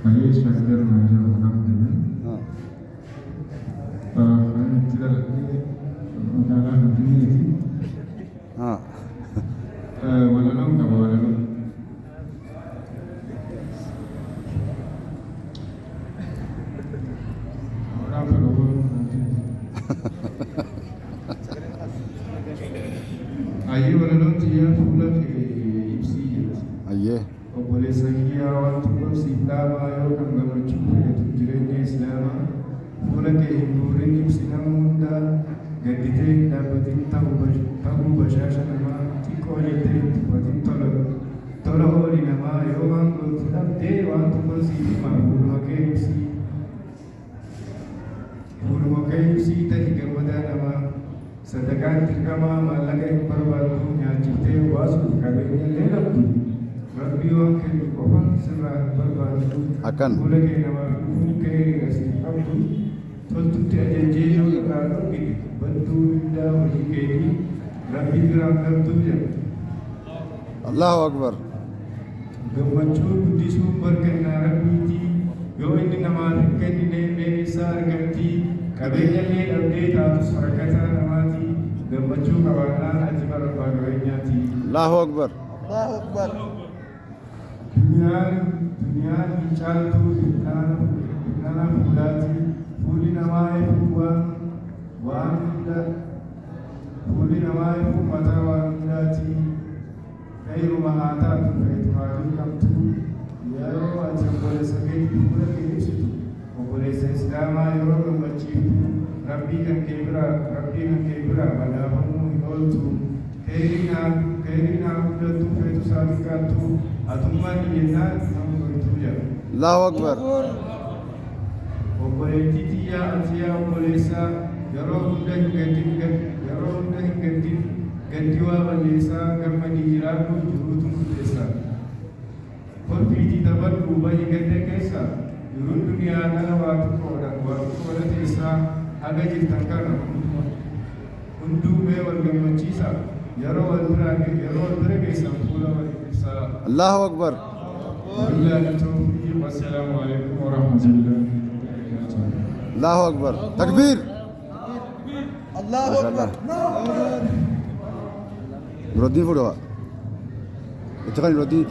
Ayah Syakir Raja Alhamdulillah. Tidak adalah ini. Walau nggak walau. Orang berubah. Ayah walau dia pulang ke Ipsi. Ayah. Obbolee sayyaa wanti kun siidhamaa yoo kan gammachuu fayyadu jireenya islaamaa fuula kee hin guurin ibsi nama hundaa gadditee hin dhaabbatin ta'uu bashaasha namaa xiqqoo jettee hin tuffatin tola ooli namaa yoo waan gootu dhabdee wanti kun siif himaa fuuluma kee ibsii tahi gammadaa namaa sadaqaan dirqamaa maallaqa hin barbaaddu nyaachiftee baasuuf qabeenya illee dhabdu. Rabbi waan kennu qofaan sirraa barbaadu. Akkan. Fuula kee namaaf dhufuun ka'ee asii qabdu. Toltutti ajajjee yoo irraa dhorkite badduu hundaa hojii keetii Rabbi biraan dhabduu jedha. Allahu Akbar. Gammachuu guddisuun barkannaa Rabbiitii yoo inni namaaf hin kennine isaa argattii qabeenya illee dhabdee taatus harkataa namaatii gammachuu qabaannaan aji barbaadu qabeenyaati. Allahu Akbar. Allahu Akbar. Dunyaan hin caaltu ibnana fuulaati. Fuulli namaa eeguun waan hunda fuulli namaa eeguun mataa waan hundaati. Fayyuma haa taatu fayyadamuu qabdu. Yeroo ati obboleessa keetii fuula kee ibsitu obboleessa islaamaa yeroo gammachiiftu rabbii kan kee biraa badhaafamuu hin ooltu. Keenyaa guddattuu feetu isaanii qaattu atummaan iyyannaan nama goituu jedha. Allahu Akbar. Obboleettii xiyyaa ati yaa obboleessaa yeroo hunda hin gaddin gaddi waa balleessaa gammadii jiraadhu jiruutu murteessaa. Kolfiitii taphadhu bahi gadda keessa jiruun duniyaa kana waa tokkodha teessaa haga jirtan kana hunduu mee wal gammachiisa. Yeroo wal bira geessan fuula wal ibsaa. Allahu Akbar. Wallahi tawfiiq. Wassalaamu alaikum warahmatullahi wabarakatuh. Allahu Akbar. Takbir. Allahu Akbar. Nuruddin fuudhawa. Itti kan Nuruddin.